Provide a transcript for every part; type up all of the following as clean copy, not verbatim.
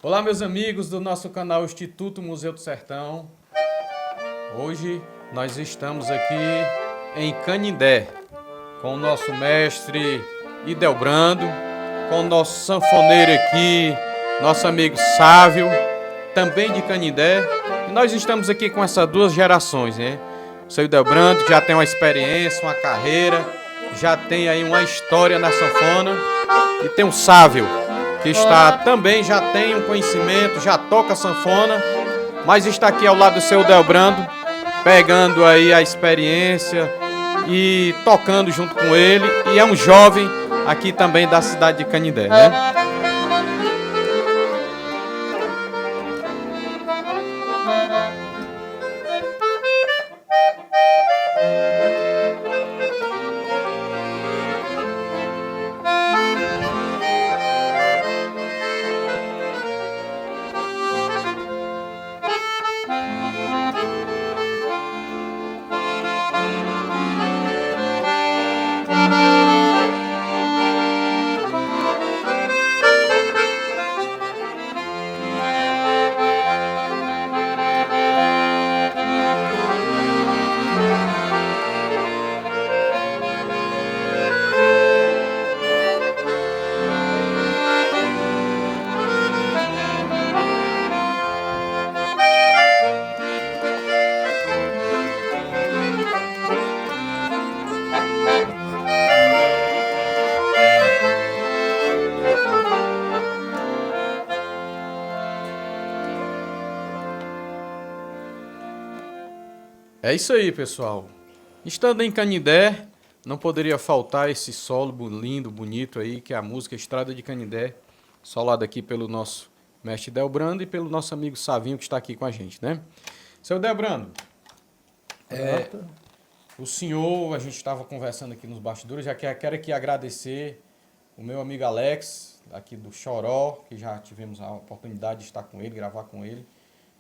Olá, meus amigos do nosso canal Instituto Museu do Sertão. Hoje nós estamos aqui em Canindé com o nosso mestre Idelbrando, com o nosso sanfoneiro aqui, nosso amigo Sávio, também de Canindé. E nós estamos aqui com essas duas gerações, né? O seu Idelbrando, que já tem uma experiência, uma carreira, já tem aí uma história na sanfona, e tem o Sávio, que está também, já tem um conhecimento, já toca sanfona, mas está aqui ao lado do seu Idelbrando, pegando aí a experiência e tocando junto com ele, e é um jovem aqui também da cidade de Canindé, né? É isso aí, pessoal. Estando em Canindé, não poderia faltar esse solo lindo, bonito aí, que é a música Estrada de Canindé, solado aqui pelo nosso mestre Idelbrando e pelo nosso amigo Savinho, que está aqui com a gente, né? Seu Idelbrando, o senhor, a gente estava conversando aqui nos bastidores, já quero aqui agradecer o meu amigo Alex, aqui do Choró, que já tivemos a oportunidade de estar com ele, gravar com ele,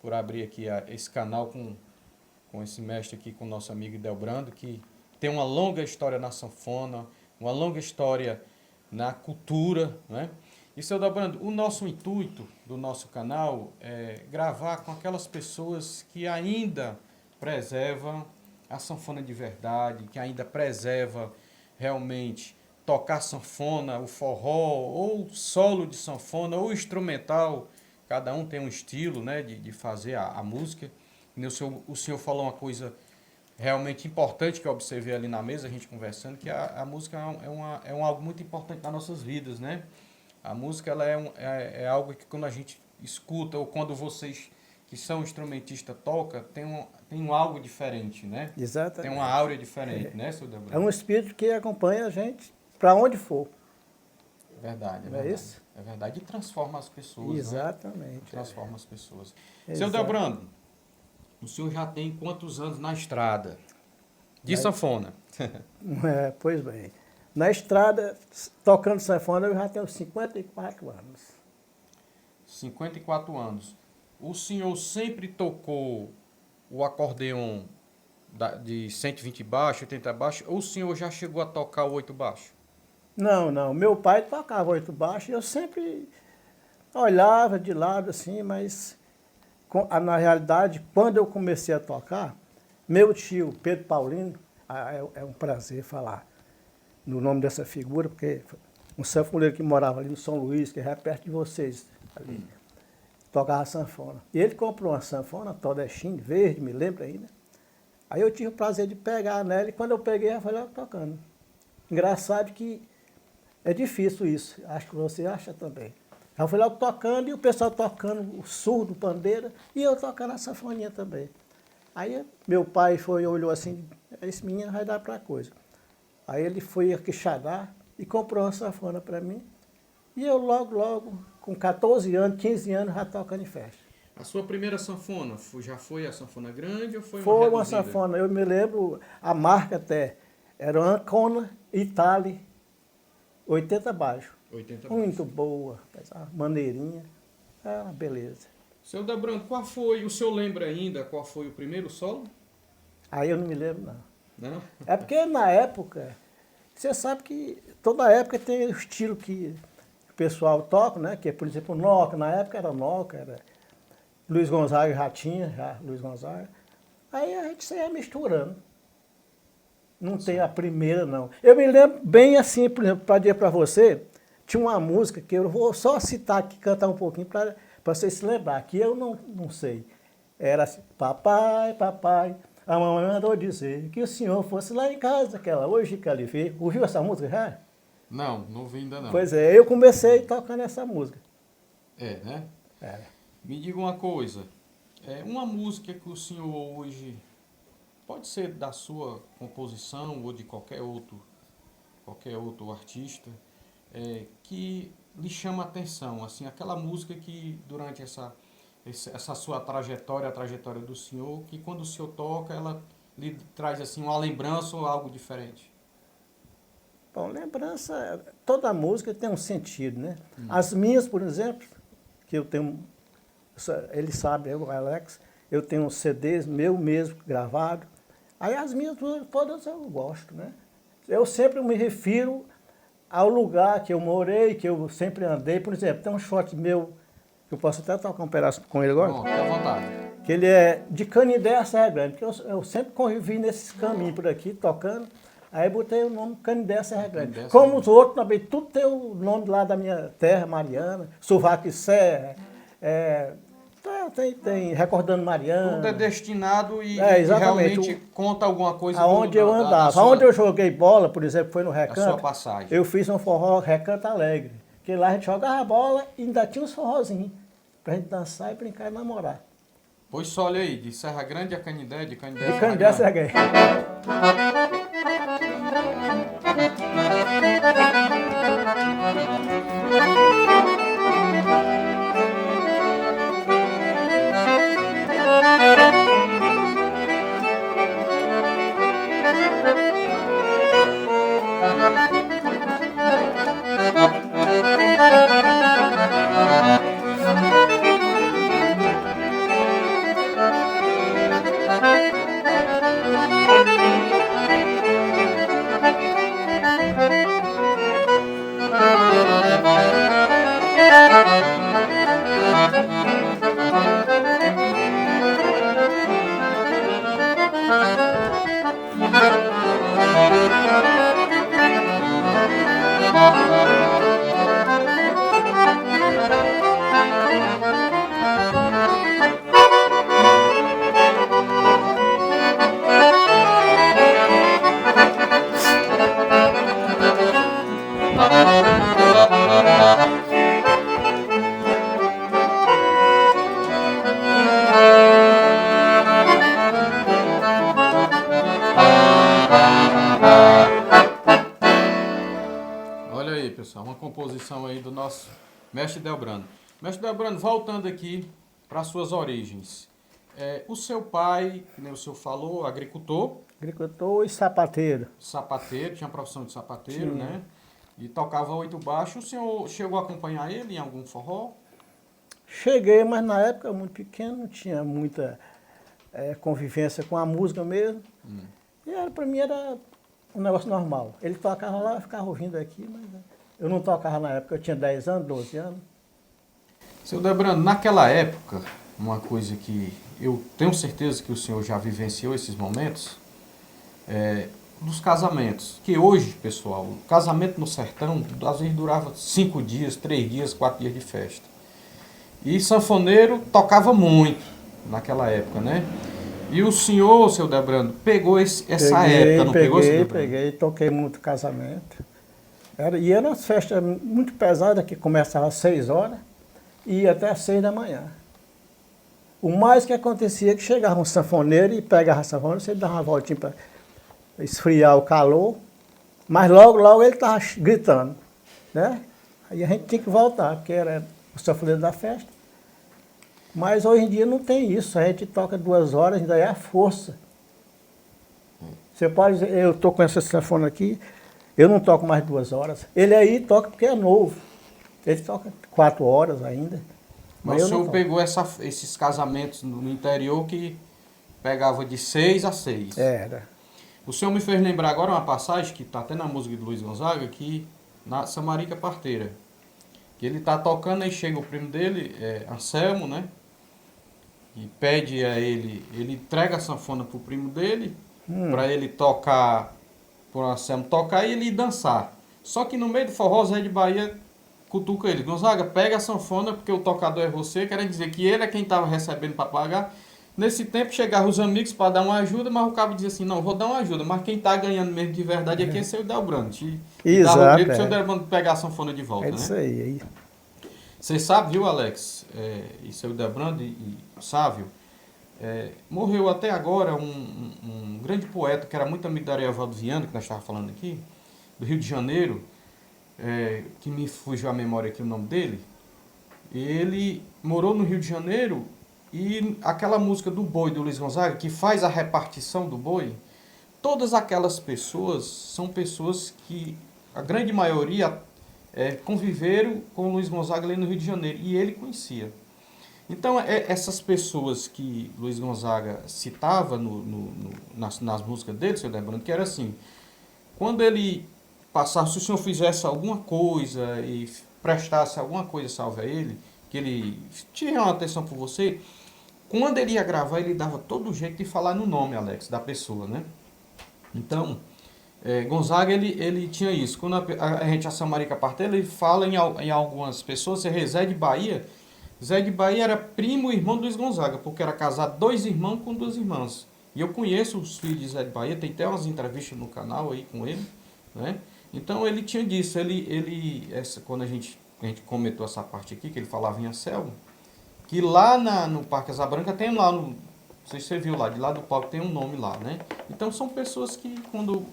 por abrir aqui esse canal com esse mestre aqui, com o nosso amigo Idelbrando, que tem uma longa história na sanfona, uma longa história na cultura, né? E, seu Idelbrando, o nosso intuito do nosso canal é gravar com aquelas pessoas que ainda preservam a sanfona de verdade, que ainda preserva realmente tocar sanfona, o forró, ou solo de sanfona, ou instrumental. Cada um tem um estilo, né, de fazer a música. O senhor falou uma coisa realmente importante que eu observei ali na mesa, a gente conversando, que a música é algo muito importante nas nossas vidas, né? A música ela é algo que quando a gente escuta, ou quando vocês que são instrumentistas tocam, tem algo diferente, né? Exatamente. Tem uma áurea diferente, né, seu Idelbrando? É um espírito que acompanha a gente para onde for. Verdade, é Não é verdade. isso? É verdade. E transforma as pessoas, Exatamente. né? Transforma as pessoas. Seu Exato. Idelbrando, o senhor já tem quantos anos na estrada de Mas- sanfona? Pois bem. Na estrada, tocando sanfona, eu já tenho 54 anos. 54 anos. O senhor sempre tocou o acordeon de 120 baixo, 80 baixo, ou o senhor já chegou a tocar o 8 baixo? Não. Meu pai tocava 8 baixo e eu sempre olhava de lado assim, mas na realidade, quando eu comecei a tocar, meu tio, Pedro Paulino, é um prazer falar no nome dessa figura, porque um sanfoneiro que morava ali no São Luís, que é perto de vocês, ali, tocava sanfona. E ele comprou uma sanfona, Todestin, verde, me lembro ainda. Aí eu tive o prazer de pegar nela, e quando eu peguei, eu falei, tocando. Engraçado que é difícil isso, acho que você acha também. Eu fui logo tocando, e o pessoal tocando o surdo, pandeira, e eu tocando a sanfoninha também. Aí meu pai olhou assim, esse menino vai dar pra coisa. Aí ele foi a Quixadá e comprou uma sanfona para mim. E eu logo, com 14 anos, 15 anos, já tocando em festa. A sua primeira sanfona já foi a sanfona grande ou foi uma Foi uma reduzida? sanfona, eu me lembro, a marca até, era uma Ancona Italy, 80 baixo. 80 baixo. Muito boa, maneirinha, uma beleza. Seu Idelbrando, o senhor lembra ainda qual foi o primeiro solo? Aí eu não me lembro, não. Não? É porque na época, você sabe que toda época tem o estilo que pessoal toca, né? Que é, por exemplo, o Noca, na época era Noca, era Luiz Gonzaga já tinha, Luiz Gonzaga. Aí a gente saía misturando. Não tem a primeira, não. Eu me lembro bem assim, por exemplo, para dizer para você, tinha uma música que eu vou só citar aqui, cantar um pouquinho para você se lembrar, que eu não sei. Era assim, papai, papai, a mamãe mandou dizer que o senhor fosse lá em casa, aquela hoje que ali veio. Ouviu essa música já? Não, não vi ainda não. Pois é, eu comecei tocando essa música. É, né? É. Me diga uma coisa, uma música que o senhor hoje, pode ser da sua composição ou de qualquer outro artista, que lhe chama a atenção, assim, aquela música que durante essa sua trajetória, a trajetória do senhor, que quando o senhor toca, ela lhe traz assim uma lembrança ou algo diferente? Bom, lembrança, toda música tem um sentido, né? As minhas, por exemplo, que eu tenho, ele sabe, o Alex, eu tenho CDs meu mesmo gravado. Aí as minhas todas eu gosto, né? Eu sempre me refiro ao lugar que eu morei, que eu sempre andei. Por exemplo, tem um shot meu, que eu posso até tocar um pedaço com ele agora. Bom, fique à vontade. Que ele é de Canindé a Serra Grande, porque eu sempre convivi nesses caminhos por aqui, tocando. Aí botei o nome Canindé a Serra Grande. Canindé, Como os outros também, tudo tem o nome lá da minha terra, Mariana, Sovaco e Serra, tem Recordando Mariana. Tudo é destinado e exatamente, realmente conta alguma coisa aonde eu andava. Aonde eu joguei bola, por exemplo, foi no Recanto. A sua passagem. Eu fiz um forró Recanto Alegre. Que lá a gente jogava bola e ainda tinha uns forrozinhos pra gente dançar e brincar e namorar. Pois só, olha aí, de Serra Grande a Canindé, de Canindé a De Serra Canindé a Grande. Serra Grande. Olha aí, pessoal, uma composição aí do nosso Mestre Delbrando. Mestre Delbrando, voltando aqui para suas origens. O seu pai, como o senhor falou, agricultor. Agricultor e sapateiro. Sapateiro, tinha a profissão de sapateiro, Tinha. né? E tocava oito baixo. O senhor chegou a acompanhar ele em algum forró? Cheguei, mas na época muito pequeno, não tinha muita convivência com a música mesmo. E para mim era um negócio normal. Ele tocava lá, eu ficava ouvindo aqui, mas eu não tocava na época, eu tinha 10 anos, 12 anos. Seu Delbrando, naquela época, uma coisa que eu tenho certeza que o senhor já vivenciou esses momentos, dos casamentos. Que hoje, pessoal, o casamento no sertão, às vezes durava 5 dias, 3 dias, 4 dias de festa. E sanfoneiro tocava muito naquela época, né? E o senhor, seu Delbrando, pegou essa época, não pegou, seu Delbrando? Peguei, toquei muito casamento. E era uma festa muito pesada, que começava às 6 horas e ia até às 6 da manhã. O mais que acontecia é que chegava um sanfoneiro e pegava a sanfona, você dava uma voltinha para esfriar o calor, mas logo, logo ele estava gritando, né? Aí a gente tinha que voltar, porque era o sanfoneiro da festa. Mas hoje em dia não tem isso, a gente toca 2 horas, ainda é a força. Você pode dizer, eu estou com essa sanfona aqui, eu não toco mais 2 horas. Ele aí toca porque é novo. Ele toca 4 horas ainda. Mas o senhor pegou esses casamentos no interior que pegava de 6 a 6. Era. O senhor me fez lembrar agora uma passagem que está até na música de Luiz Gonzaga, que na Samarica Parteira. Que ele tá tocando, aí chega o primo dele, Anselmo, né? E pede a ele entrega a sanfona pro primo dele, para ele tocar, pro Anselmo tocar e ele ir dançar. Só que no meio do forró, Zé de Bahia cutuca ele. Gonzaga, pega a sanfona porque o tocador é você, querendo dizer que ele é quem estava recebendo para pagar. Nesse tempo chegaram os amigos para dar uma ajuda, mas o cabo dizia assim, não, vou dar uma ajuda, mas quem está ganhando mesmo de verdade aqui é seu Delbrando. E dava o grito pro seu Delbrando pegar a sanfona de volta, É isso né? aí. Você sabe, viu, Alex, e seu Delbrando e Sávio, morreu até agora um grande poeta que era muito amigo da Ariovaldo Viana, que nós estávamos falando aqui, do Rio de Janeiro, que me fugiu a memória aqui o nome dele. Ele morou no Rio de Janeiro e aquela música do boi do Luiz Gonzaga, que faz a repartição do boi, todas aquelas pessoas são pessoas que, a grande maioria, conviveram com o Luiz Gonzaga ali no Rio de Janeiro, e ele conhecia. Então, essas pessoas que Luiz Gonzaga citava nas músicas dele, seu Delbrando, que era assim, quando ele passasse, se o senhor fizesse alguma coisa e prestasse alguma coisa salve a ele, que ele tinha uma atenção por você, quando ele ia gravar, ele dava todo jeito de falar no nome, Alex, da pessoa, né? Então, Gonzaga, ele tinha isso. Quando a gente, a Samarica Partela, ele fala em algumas pessoas, Zé de Bahia. Zé de Bahia era primo e irmão do Luiz Gonzaga, porque era casado 2 irmãos com 2 irmãs. E eu conheço os filhos de Zé de Bahia, tem até umas entrevistas no canal aí com ele, né? Então ele tinha disso, quando a gente comentou essa parte aqui, que ele falava em Anselmo, que lá no Parque Asa Branca tem lá, não sei se você viu lá, de lá do palco tem um nome lá, né? Então são pessoas que quando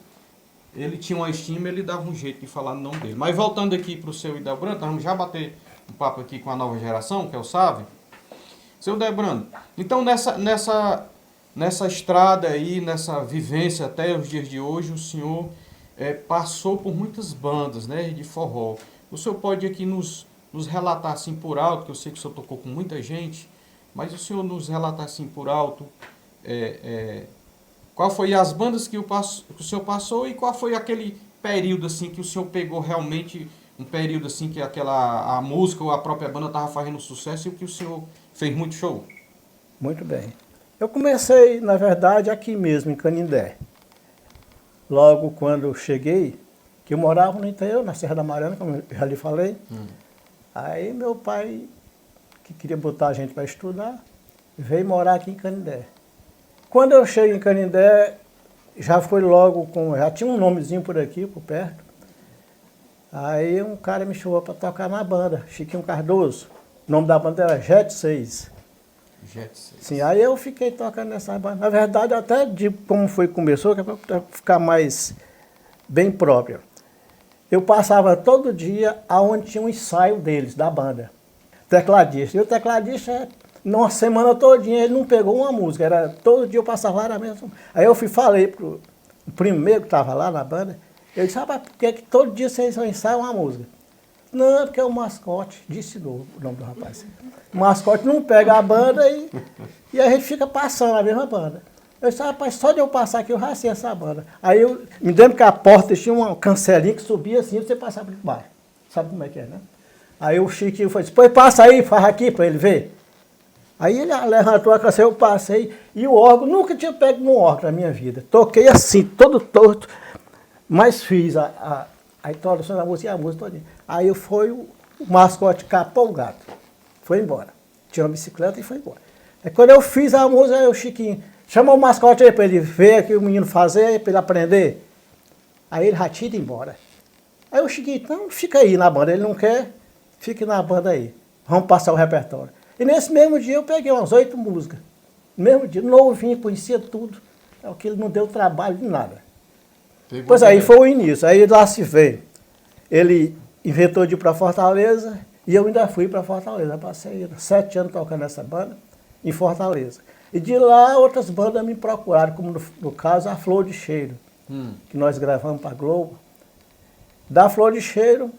ele tinha uma estima, ele dava um jeito de falar no nome dele. Mas voltando aqui para o seu Delbrando, nós vamos já bater um papo aqui com a nova geração, que é o Sávio. Seu Delbrando, então nessa estrada aí, nessa vivência até os dias de hoje, o senhor passou por muitas bandas, né, de forró. O senhor pode aqui nos relatar assim por alto, que eu sei que o senhor tocou com muita gente, mas o senhor nos relatar assim por alto qual foi as bandas que o senhor passou e qual foi aquele período assim que o senhor pegou realmente, um período assim que a música ou a própria banda estava fazendo sucesso e que o senhor fez muito show? Muito bem. Eu comecei, na verdade, aqui mesmo, em Canindé. Logo quando eu cheguei, que eu morava no interior, na Serra da Mariana, como eu já lhe falei. Aí meu pai, que queria botar a gente para estudar, veio morar aqui em Canindé. Quando eu cheguei em Canindé, já foi logo já tinha um nomezinho por aqui, por perto. Aí um cara me chamou para tocar na banda, Chiquinho Cardoso. O nome da banda era Jet 6. Jet 6. Sim, aí eu fiquei tocando nessa banda. Na verdade, até de como começou, que é para ficar mais bem próprio. Eu passava todo dia aonde tinha um ensaio deles, da banda. Tecladista. E o tecladista, numa semana todinha, ele não pegou uma música. Era, todo dia eu passava lá na mesma. Aí eu falei pro primeiro que estava lá na banda, ele disse, rapaz, por que todo dia vocês ensaiam uma música? Não, porque é o Mascote, disse o nome do rapaz. O Mascote não pega a banda e a gente fica passando a mesma banda. Eu disse, rapaz, só de eu passar aqui eu já sei essa banda. Aí eu me lembro que a porta tinha uma cancelinha que subia assim e você passava por baixo. Sabe como é que é, né? Aí o Chiquinho foi, depois passa aí, faz aqui para ele ver. Aí ele levantou a cancela, eu passei, e o órgão, nunca tinha pego no órgão na minha vida. Toquei assim, todo torto, mas fiz a introdução da música e a música todinha. Aí o Mascote capou o gato, foi embora. Tinha uma bicicleta e foi embora. Aí quando eu fiz a música, aí o Chiquinho, chama o Mascote aí para ele ver aqui o menino fazer, para ele aprender. Aí ele já tinha ido embora. Aí o Chiquinho, então fica aí na banda, ele não quer, fique na banda aí, vamos passar o repertório. E nesse mesmo dia eu peguei umas 8 músicas. No mesmo dia, novinho, conhecia tudo. É o que ele não deu trabalho de nada. Pois aí foi o início, aí lá se veio. Ele inventou de ir para Fortaleza e eu ainda fui para Fortaleza. Passei 7 anos tocando nessa banda em Fortaleza. E de lá outras bandas me procuraram, como no caso a Flor de Cheiro, que nós gravamos para a Globo. Da Flor de Cheiro,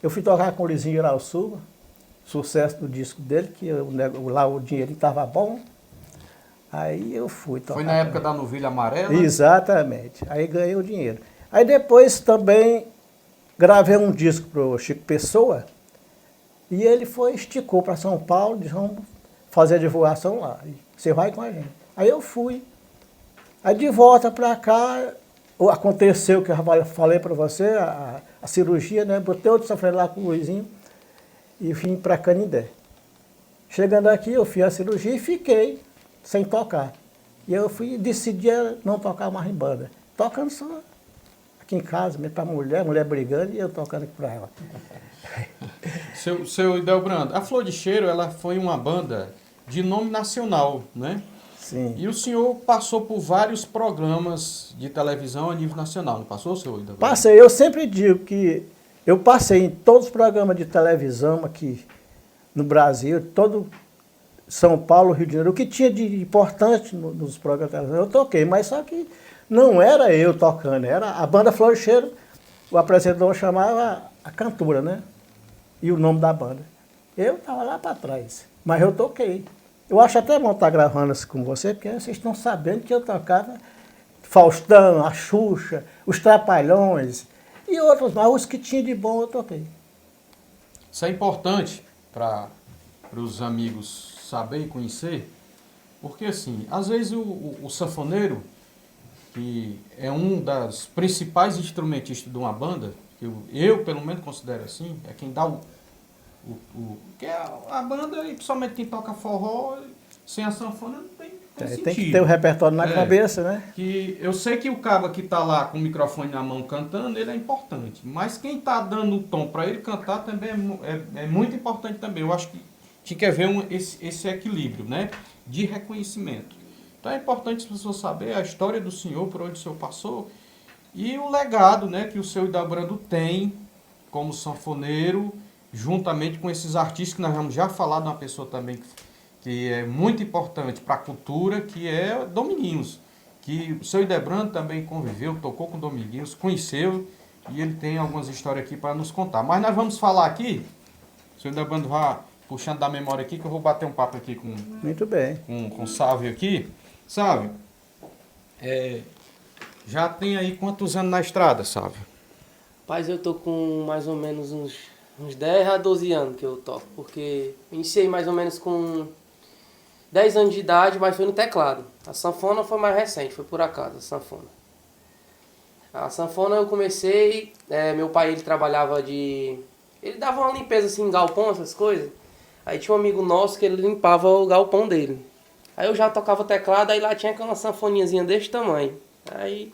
eu fui tocar com o Lizinho Irauçuba, sucesso do disco dele, que lá o dinheiro estava bom. Aí eu fui tocar. Foi na época da Novilha Amarela? Exatamente. Aí ganhei o dinheiro. Aí depois também gravei um disco para o Chico Pessoa, E ele esticou para São Paulo, disse, vamos fazer a divulgação lá. E você vai com a gente. Aí eu fui. Aí de volta para cá, aconteceu o que eu já falei para você, a cirurgia, né? Botei outro sofrer lá com o Luizinho e vim para Canindé. Chegando aqui, eu fiz a cirurgia e fiquei sem tocar. E eu decidi não tocar mais em banda. Tocando só aqui em casa, mesmo para mulher brigando e eu tocando aqui para ela. Seu Idelbrando, a Flor de Cheiro, ela foi uma banda de nome nacional, né? Sim. E o senhor passou por vários programas de televisão a nível nacional, não passou, seu Idelbrando? Passei, eu sempre digo que eu passei em todos os programas de televisão aqui no Brasil, todo São Paulo, Rio de Janeiro, o que tinha de importante nos programas de televisão, eu toquei, mas só que não era eu tocando, era a banda Flor de Cheiro, o apresentador chamava a cantora, né? E o nome da banda. Eu estava lá para trás, mas eu toquei. Eu acho até bom estar gravando isso com você, porque vocês estão sabendo que eu tocava Faustão, a Xuxa, os Trapalhões e outros, mas os que tinha de bom eu toquei. Isso é importante para os amigos saber e conhecer, porque assim, às vezes o sanfoneiro, que é um dos principais instrumentistas de uma banda, que eu pelo menos considero assim, é quem dá que é a banda, e principalmente quem toca forró, sem a sanfona não tem sentido. Tem que ter o repertório na cabeça, né? Que eu sei que o cara que está lá com o microfone na mão cantando, ele é importante, mas quem está dando o tom para ele cantar também é muito importante também. Eu acho que tinha que haver esse equilíbrio, né, de reconhecimento. Então é importante as pessoas saberem a história do senhor, por onde o senhor passou, e o legado, né, que o seu Idelbrando tem como sanfoneiro, juntamente com esses artistas que nós vamos já falar de uma pessoa também que é muito importante para a cultura, que é Dominguinhos. Que o seu Idelbrando também conviveu, tocou com Dominguinhos, conheceu, e ele tem algumas histórias aqui para nos contar. Mas nós vamos falar aqui, o seu Idelbrando vai puxando da memória aqui, que eu vou bater um papo aqui Muito bem. com o Sávio aqui. Sávio, já tem aí quantos anos na estrada, Sávio? Rapaz, eu tô com mais ou menos uns 10 a 12 anos que eu toco, porque iniciei mais ou menos com 10 anos de idade, mas foi no teclado. A sanfona foi mais recente, foi por acaso, a sanfona. A sanfona eu comecei, meu pai ele trabalhava ele dava uma limpeza assim em galpão, essas coisas. Aí tinha um amigo nosso que ele limpava o galpão dele. Aí eu já tocava teclado, aí lá tinha aquela sanfoninhazinha desse tamanho. Aí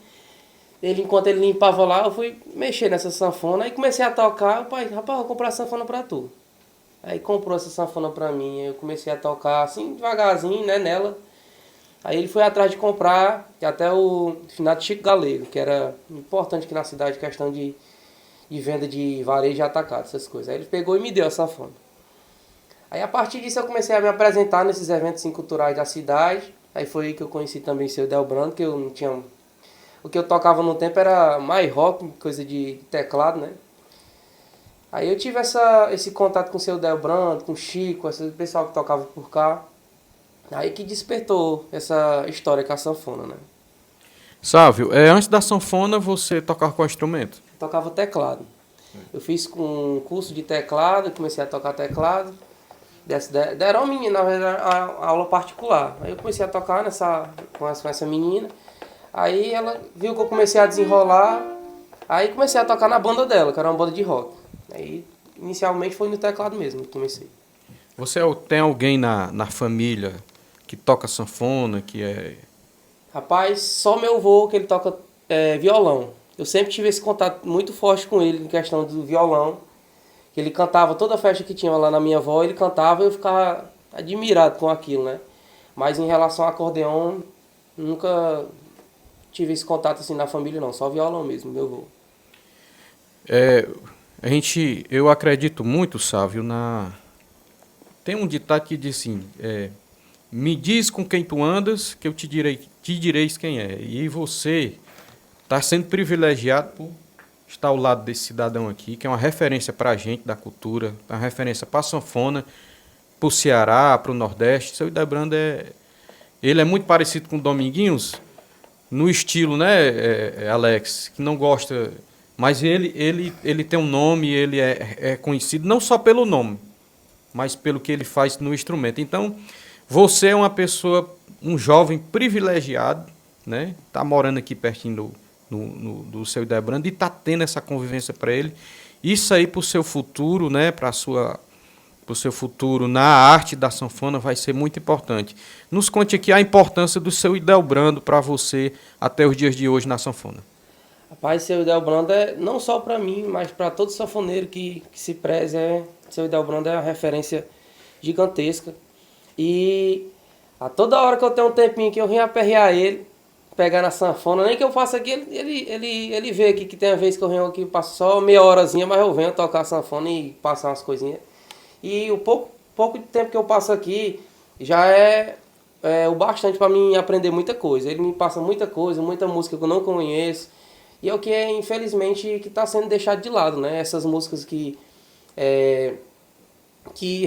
enquanto ele limpava lá, eu fui mexer nessa sanfona, aí comecei a tocar, o pai, rapaz, vou comprar a sanfona pra tu. Aí comprou essa sanfona pra mim, aí eu comecei a tocar assim, devagarzinho, né, nela. Aí ele foi atrás de comprar, até o finado Chico Galego, que era importante aqui na cidade, questão de venda de varejo e atacado, essas coisas. Aí ele pegou e me deu a sanfona. Aí a partir disso eu comecei a me apresentar nesses eventos assim, culturais da cidade. Aí foi aí que eu conheci também o seu Idelbrando, que eu não tinha... O que eu tocava no tempo era mais rock, coisa de teclado, né? Aí eu tive esse contato com o seu Idelbrando, com o Chico, esse pessoal que tocava por cá. Aí que despertou essa história com a sanfona, né? Sávio, antes da sanfona você tocava qual instrumento? Eu tocava teclado. Eu fiz um curso de teclado, comecei a tocar teclado. Deram uma menina, na verdade, a aula particular. Aí eu comecei a tocar com essa menina. Aí ela viu que eu comecei a desenrolar. Aí comecei a tocar na banda dela, que era uma banda de rock. Aí inicialmente foi no teclado mesmo que comecei. Você tem alguém na família que toca sanfona, que é... Rapaz, só meu avô que ele toca violão. Eu sempre tive esse contato muito forte com ele em questão do violão. Ele cantava toda a festa que tinha lá na minha avó, ele cantava e eu ficava admirado com aquilo, né? Mas em relação ao acordeon, nunca tive esse contato assim na família não, só violão mesmo, meu avô. Eu acredito muito, Sávio, tem um ditado que diz assim, me diz com quem tu andas, que eu te direis quem é. E você está sendo privilegiado por estar ao lado desse cidadão aqui, que é uma referência para a gente da cultura, uma referência para a sanfona, para o Ceará, para o Nordeste. Seu Idelbrando ele é muito parecido com o Dominguinhos, no estilo, né, Alex, que não gosta, mas ele tem um nome, ele é conhecido não só pelo nome, mas pelo que ele faz no instrumento. Então, você é uma pessoa, um jovem privilegiado, né? Está morando aqui pertinho do seu Idebrando e está tendo essa convivência para ele. Isso aí para o seu futuro, né? Para o seu futuro na arte da sanfona vai ser muito importante. Nos conte aqui a importância do seu Idebrando para você até os dias de hoje na sanfona. Rapaz, seu Idebrando é não só para mim, mas para todo sanfoneiro que se preze. Seu Idebrando é uma referência gigantesca. E a toda hora que eu tenho um tempinho que eu venho aperrear ele, pegar na sanfona, nem que eu faça aqui, ele vê aqui que tem uma vez que eu venho aqui, passo só meia horazinha, mas eu venho tocar a sanfona e passar umas coisinhas. E o pouco de tempo que eu passo aqui já é o bastante para mim aprender muita coisa. Ele me passa muita coisa, muita música que eu não conheço. E é o que infelizmente, que está sendo deixado de lado, né? Essas músicas que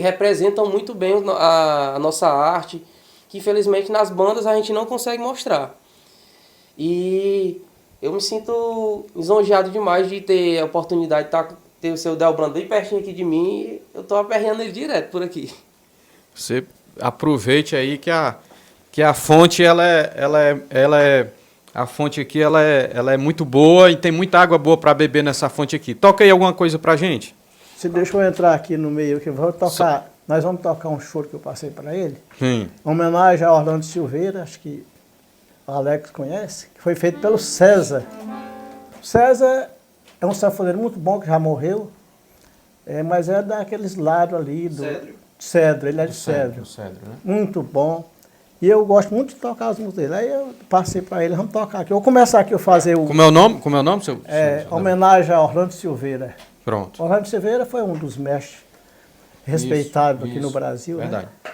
representam muito bem a nossa arte, que infelizmente nas bandas a gente não consegue mostrar. E eu me sinto lisonjeado demais de ter a oportunidade de ter o seu Idebrando bem pertinho aqui de mim, e eu estou aperreando ele direto por aqui. Você aproveite aí que a fonte a fonte aqui ela é muito boa e tem muita água boa para beber nessa fonte aqui. Toca aí alguma coisa pra gente. Se deixa eu entrar aqui no meio, que eu vou tocar. Nós vamos tocar um choro que eu passei para ele. Sim. Homenagem a Orlando Silveira, acho que o Alex conhece, que foi feito pelo César. O César é um sanfoneiro muito bom, que já morreu, mas é daqueles lados ali do Cedro, ele é de Cedro. Cedro, né? Muito bom. E eu gosto muito de tocar as músicas dele. Aí eu passei para ele, vamos tocar aqui. Eu vou começar aqui a fazer o... Como é o nome, seu? Homenagem a Orlando Silveira. Pronto. Orlando Silveira foi um dos mestres respeitados aqui no Brasil. Verdade. Né?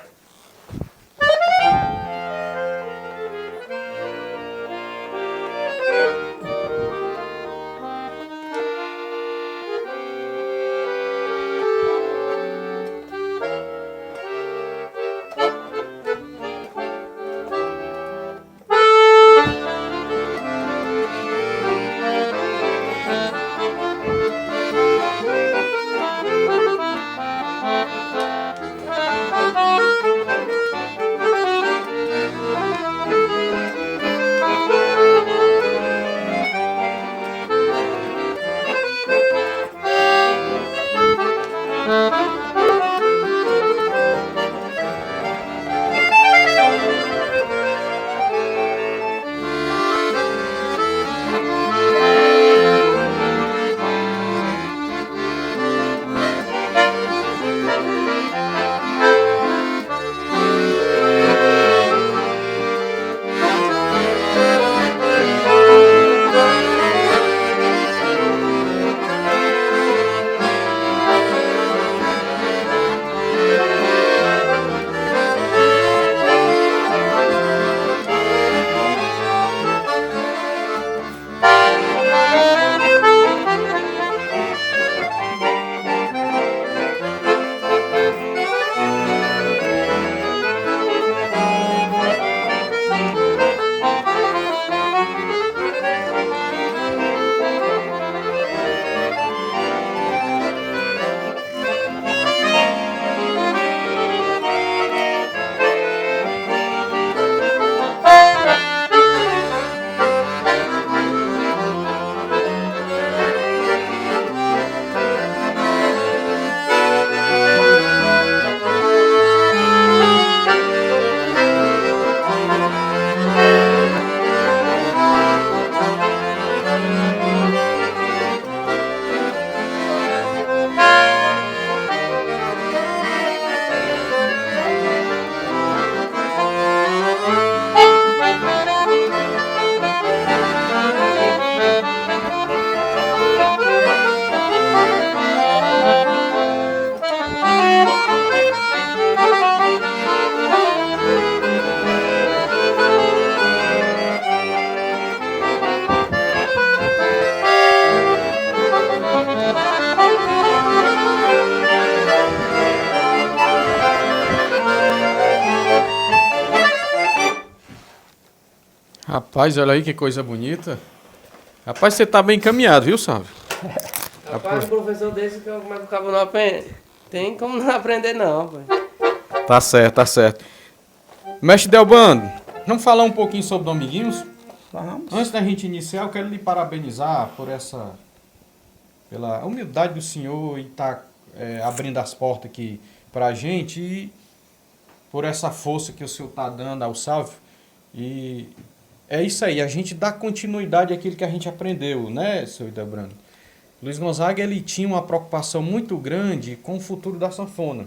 Rapaz, olha aí que coisa bonita. Rapaz, você tá bem encaminhado, viu, Sávio? Rapaz, um professor desse que eu começo o cabo não aprende. Tem como não aprender não, pai. Tá certo, tá certo. Mestre Delbando, vamos falar um pouquinho sobre Dominguinhos? Vamos. Antes da gente iniciar, eu quero lhe parabenizar pela humildade do senhor e estar abrindo as portas aqui pra gente e por essa força que o senhor está dando ao Salve. E é isso aí, a gente dá continuidade àquilo que a gente aprendeu, né, seu Idebrando? Luiz Gonzaga, ele tinha uma preocupação muito grande com o futuro da sanfona.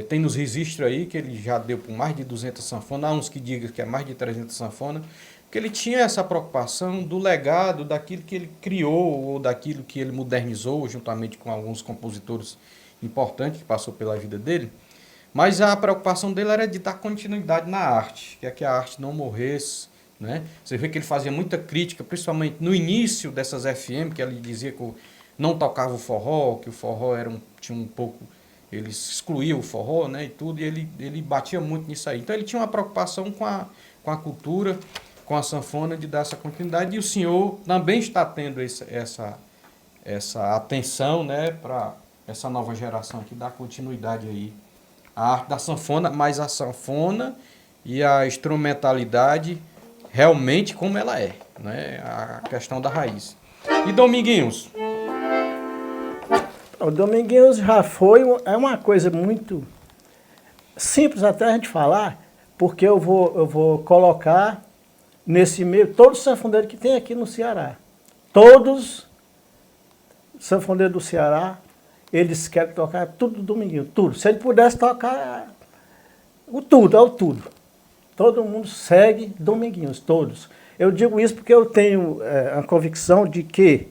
Tem nos registros aí que ele já deu por mais de 200 sanfonas, há uns que digam que é mais de 300 sanfonas, porque ele tinha essa preocupação do legado, daquilo que ele criou ou daquilo que ele modernizou, juntamente com alguns compositores importantes que passou pela vida dele. Mas a preocupação dele era de dar continuidade na arte, que a arte não morresse, né? Você vê que ele fazia muita crítica, principalmente no início dessas FM, que ele dizia que não tocava o forró, que o forró tinha um pouco, eles excluíam o forró, né, e tudo, e ele batia muito nisso aí. Então ele tinha uma preocupação com a cultura, com a sanfona, de dar essa continuidade, e o senhor também está tendo essa atenção, né, para essa nova geração aqui, dar continuidade aí a arte da sanfona, mas a sanfona e a instrumentalidade realmente como ela é, né? A questão da raiz. E Dominguinhos? O Dominguinhos já é uma coisa muito simples até a gente falar, porque eu vou colocar nesse meio todos os sanfoneiros que tem aqui no Ceará. Todos os sanfoneiros do Ceará, eles querem tocar tudo do Dominguinhos, tudo. Se ele pudesse tocar o tudo. Todo mundo segue Dominguinhos, todos. Eu digo isso porque eu tenho a convicção de que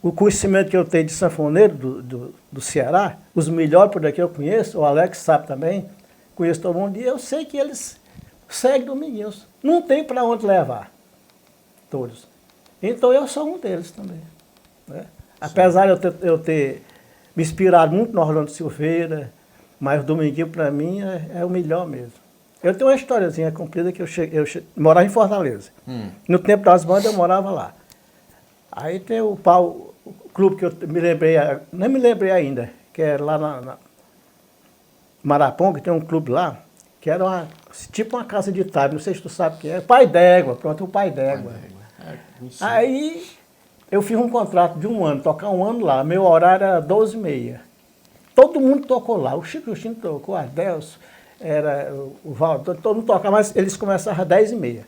o conhecimento que eu tenho de sanfoneiro do Ceará, os melhores por aqui eu conheço, o Alex sabe também, conheço todo mundo, e eu sei que eles seguem Dominguinhos. Não tem para onde levar, todos. Então eu sou um deles também, né? Apesar de eu ter me inspirado muito no Orlando Silveira, mas o Dominguinho para mim é o melhor mesmo. Eu tenho uma historiazinha comprida que eu morava em Fortaleza. No tempo das bandas eu morava lá. Aí tem o clube que eu me lembrei, nem me lembrei ainda, que é lá na Maraponga, tem um clube lá, que era tipo uma casa de tábua, não sei se tu sabe o que é. Pai d'Égua, pronto, o Pai d'Égua. Aí eu fiz um contrato de 1 ano, tocar 1 ano lá, meu horário era 12h30. Todo mundo tocou lá, o Chico Justino tocou, o Adelso, era o Valdo, todo mundo tocava, mas eles começavam às 10h30.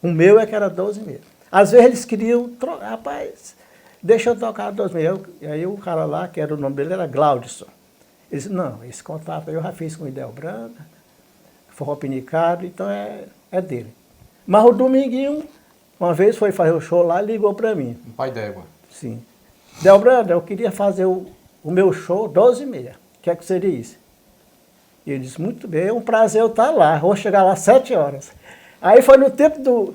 O meu é que era 12h30. Às vezes eles queriam, rapaz, deixa eu tocar 12h30. E aí o cara lá, que era o nome dele, era Glaudson. Ele disse, não, esse contrato eu já fiz com o Idebrando, forró pinicado, então é dele. Mas o Dominguinho, uma vez foi fazer o show lá e ligou para mim. Um Pai d'Égua. Sim. Delbrando, eu queria fazer o meu show 12h30. O que é que seria isso? E ele disse, muito bem, é um prazer eu estar lá, vou chegar lá às 7 horas. Aí foi no tempo do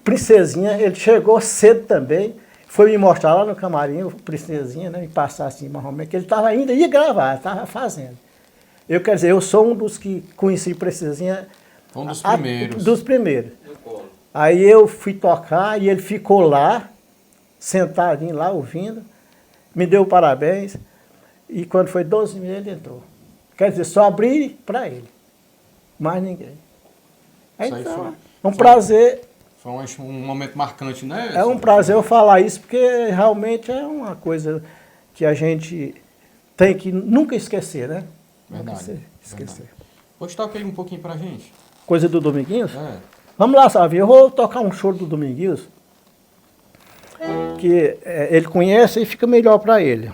Princesinha, ele chegou cedo também, foi me mostrar lá no camarim, o Princesinha, né, me passar assim, mais ou menos, que ele estava ainda, ia gravar, estava fazendo. Quer dizer, eu sou um dos que conheci Princesinha. Um dos primeiros. Dos primeiros. Aí eu fui tocar e ele ficou lá, sentadinho lá, ouvindo, me deu parabéns, e quando foi 12h30 ele entrou. Quer dizer, só abri para ele, mais ninguém. Aí, então, um prazer. Foi um momento marcante, né? É um prazer eu falar isso, porque realmente é uma coisa que a gente tem que nunca esquecer, né? Verdade. Nunca esquecer. Pode tocar aí um pouquinho pra gente? Coisa do Dominguinhos? É. Vamos lá, Salve. Eu vou tocar um show do Dominguinhos, que ele conhece e fica melhor para ele.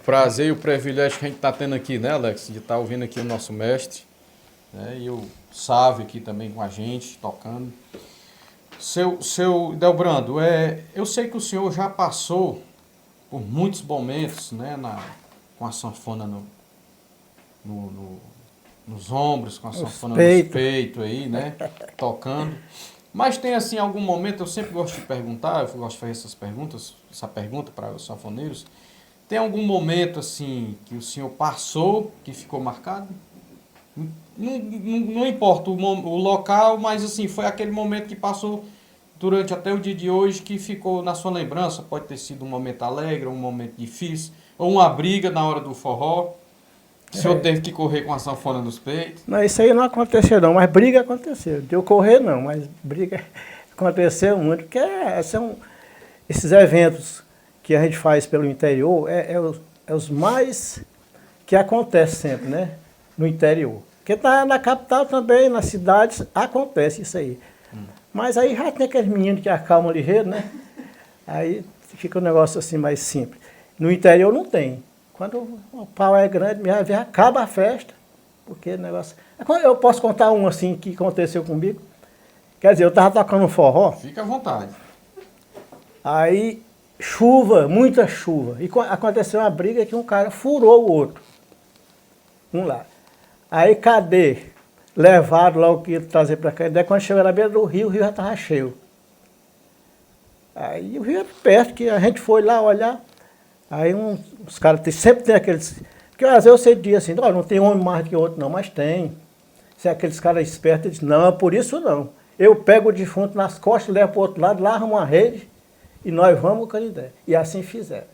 prazer e o privilégio que a gente está tendo aqui, né, Alex? De estar ouvindo aqui o nosso mestre, né? E o Sávio aqui também com a gente, tocando. Seu Delbrando, eu sei que o senhor já passou por muitos momentos, né, com a sanfona nos ombros, com a sanfona nos peitos aí, né, tocando. Mas tem assim algum momento, eu sempre gosto de perguntar, eu gosto de fazer essa pergunta para os sanfoneiros. Tem algum momento assim que o senhor passou, que ficou marcado? Não importa o local, mas assim, foi aquele momento que passou durante até o dia de hoje que ficou na sua lembrança. Pode ter sido um momento alegre, um momento difícil, ou uma briga na hora do forró. O senhor teve que correr com a sanfona nos peitos? Não, isso aí não aconteceu não, mas briga aconteceu. De eu correr não, mas briga aconteceu muito, porque são esses eventos que a gente faz pelo interior, os mais que acontecem sempre, né? No interior. Porque na capital também, nas cidades, acontece isso aí. Mas aí já tem aqueles meninos que acalmam ligeiro, né? Aí fica um negócio assim mais simples. No interior não tem. Quando o pau é grande, às vezes acaba a festa, porque o negócio... Eu posso contar um assim que aconteceu comigo. Quer dizer, eu estava tocando um forró. Fica à vontade. Aí, chuva, muita chuva. E aconteceu uma briga que um cara furou o outro. Um lá. Aí, cadê? Levaram logo que ia trazer para cá. Daí, quando chegou na beira do rio, o rio já estava cheio. Aí, o rio era perto, que a gente foi lá olhar. Aí, os caras sempre tem aqueles... Porque às vezes eu sei dizer assim, não tem homem mais do que outro, não, mas tem. Se aqueles caras espertos, eles dizem, não, por isso não. Eu pego o defunto nas costas, levo para o outro lado, lá arrumo uma rede e nós vamos ao Canindé. E assim fizeram.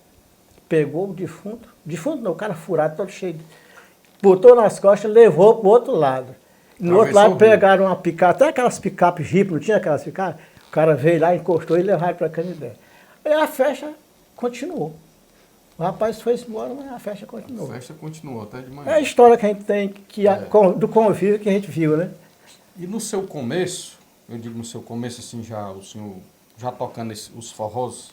Pegou o defunto não, o cara furado, todo cheio de... Botou nas costas e levou para o outro lado. E no outro lado pegaram uma picape, até aquelas picapes Jeep, não tinha aquelas picapes? O cara veio lá, encostou e levaram para Canindé. Aí a festa continuou. O rapaz foi embora, mas a festa continuou. A festa continuou até de manhã. É a história que a gente tem, do convívio que a gente viu, né? E no seu começo, eu digo no seu começo, assim, o senhor já tocando os forrós,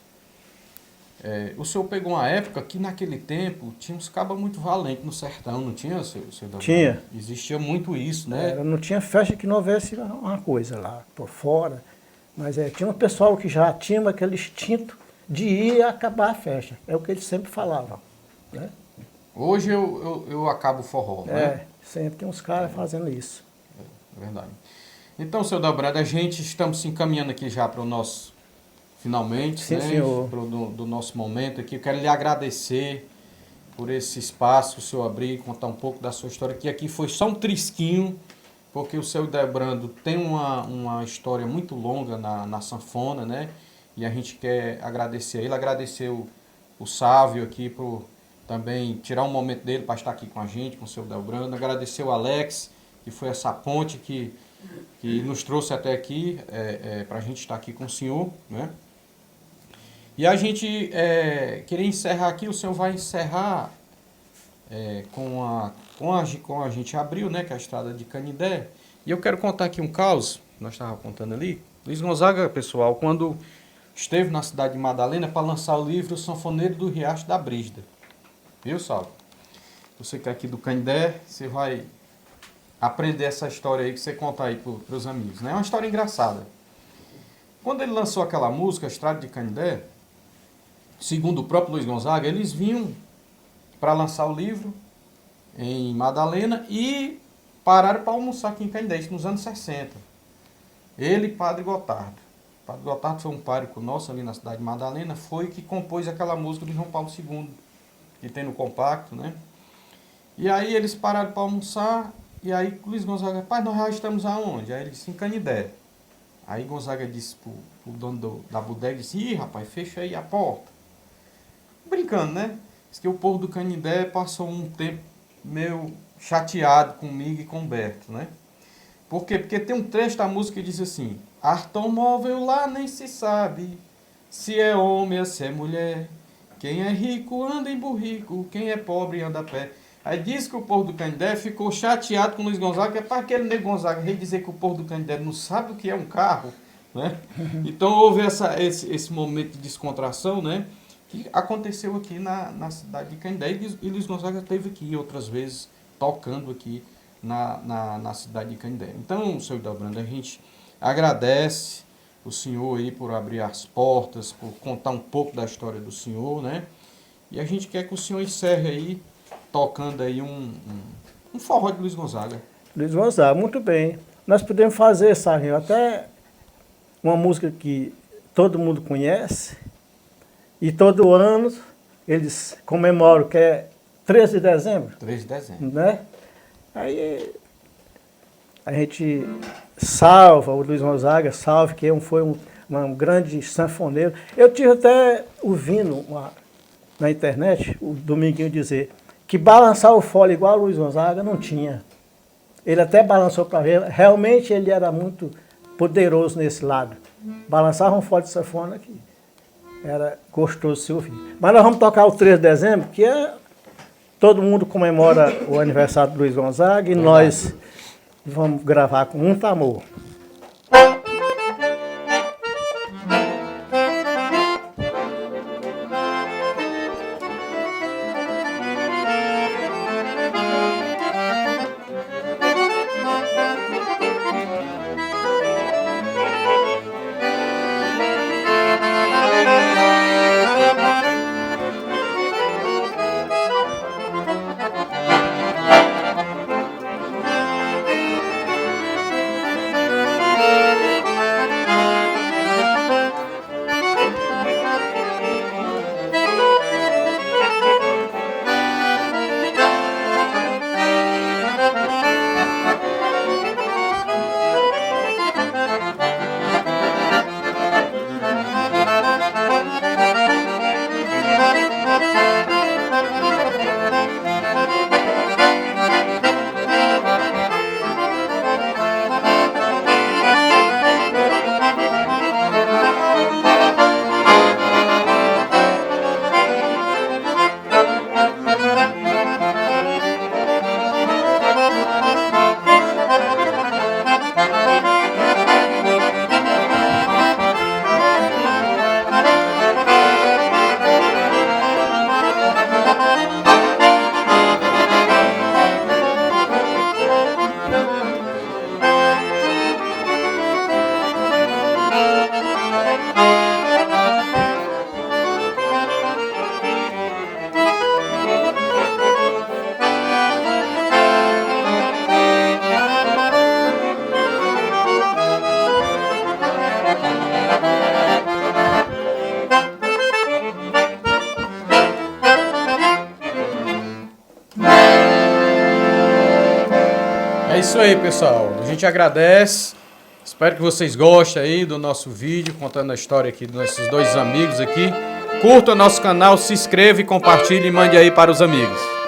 o senhor pegou uma época que naquele tempo tinha uns cabas muito valentes no sertão, não tinha, seu Tinha. Existia muito isso, né? Não tinha festa que não houvesse uma coisa lá por fora, mas tinha um pessoal que já tinha aquele instinto de ir e acabar a festa. É o que eles sempre falavam, né? Hoje eu acabo o forró, né? Sempre tem uns caras fazendo isso. É verdade. Então, seu Delbrando, estamos se encaminhando aqui já para o nosso, finalmente, Sim, né? senhor. Do nosso momento aqui. Eu quero lhe agradecer por esse espaço que o senhor abrir, contar um pouco da sua história, que aqui foi só um trisquinho, porque o seu Delbrando tem uma história muito longa na sanfona, né? E a gente quer agradecer a ele, agradecer o Sávio aqui por também tirar um momento dele para estar aqui com a gente, com o seu Delbrando, agradecer o Alex, que foi essa ponte que nos trouxe até aqui, para a gente estar aqui com o senhor, né? E a gente queria encerrar aqui, o senhor vai encerrar com a gente abriu, né, que é a estrada de Canindé. E eu quero contar aqui um caos, nós estávamos contando ali. Luiz Gonzaga, pessoal, quando esteve na cidade de Madalena para lançar o livro Sanfoneiro do Riacho da Brígida. Viu, Saulo? Você que é aqui do Canindé, você vai aprender essa história aí que você conta aí para os amigos, né? É uma história engraçada. Quando ele lançou aquela música, Estrada de Canindé, segundo o próprio Luiz Gonzaga, eles vinham para lançar o livro em Madalena e pararam para almoçar aqui em Canindé, isso nos anos 60. Ele e Padre Gotardo. Padre Gotardo foi um pároco nosso ali na cidade de Madalena, foi que compôs aquela música de João Paulo II, que tem no compacto, né? E aí eles pararam para almoçar, e aí Luiz Gonzaga, pai, nós já estamos aonde? Aí ele disse, em Canindé. Aí Gonzaga disse pro dono da bodega, disse, ih, rapaz, fecha aí a porta. Brincando, né? Diz que o povo do Canindé passou um tempo meio chateado comigo e com o Berto, né? Por quê? Porque tem um trecho da música que diz assim, automóvel lá nem se sabe, se é homem ou se é mulher. Quem é rico anda em burrico, quem é pobre anda a pé. Aí diz que o povo do Canindé ficou chateado com o Luiz Gonzaga, que é para aquele nego Gonzaga veio dizer que o povo do Canindé não sabe o que é um carro, né? Então houve esse momento de descontração, né? que aconteceu aqui na cidade de Canindé. E Luiz Gonzaga esteve aqui outras vezes, tocando aqui na cidade de Canindé. Então, seu Hildebrando, a gente agradece o senhor aí por abrir as portas, por contar um pouco da história do senhor, né? E a gente quer que o senhor encerre aí, tocando aí um forró de Luiz Gonzaga. Luiz Gonzaga, muito bem. Nós podemos fazer, Sarrinho, até uma música que todo mundo conhece, e todo ano eles comemoram, que é 13 de dezembro. 13 de dezembro. Né? Aí a gente salva o Luiz Gonzaga, salve, que foi um grande sanfoneiro. Eu tive até ouvindo na internet o Dominguinho dizer que balançar o fole igual o Luiz Gonzaga não tinha. Ele até balançou para ver, realmente ele era muito poderoso nesse lado. Balançava um fole de sanfona que era gostoso de se ouvir. Mas nós vamos tocar o 13 de dezembro, que todo mundo comemora o aniversário do Luiz Gonzaga e nós vamos gravar com muito amor. É isso aí, pessoal. A gente agradece. Espero que vocês gostem aí do nosso vídeo, contando a história aqui dos nossos dois amigos aqui. Curta o nosso canal, se inscreva e compartilhe e mande aí para os amigos.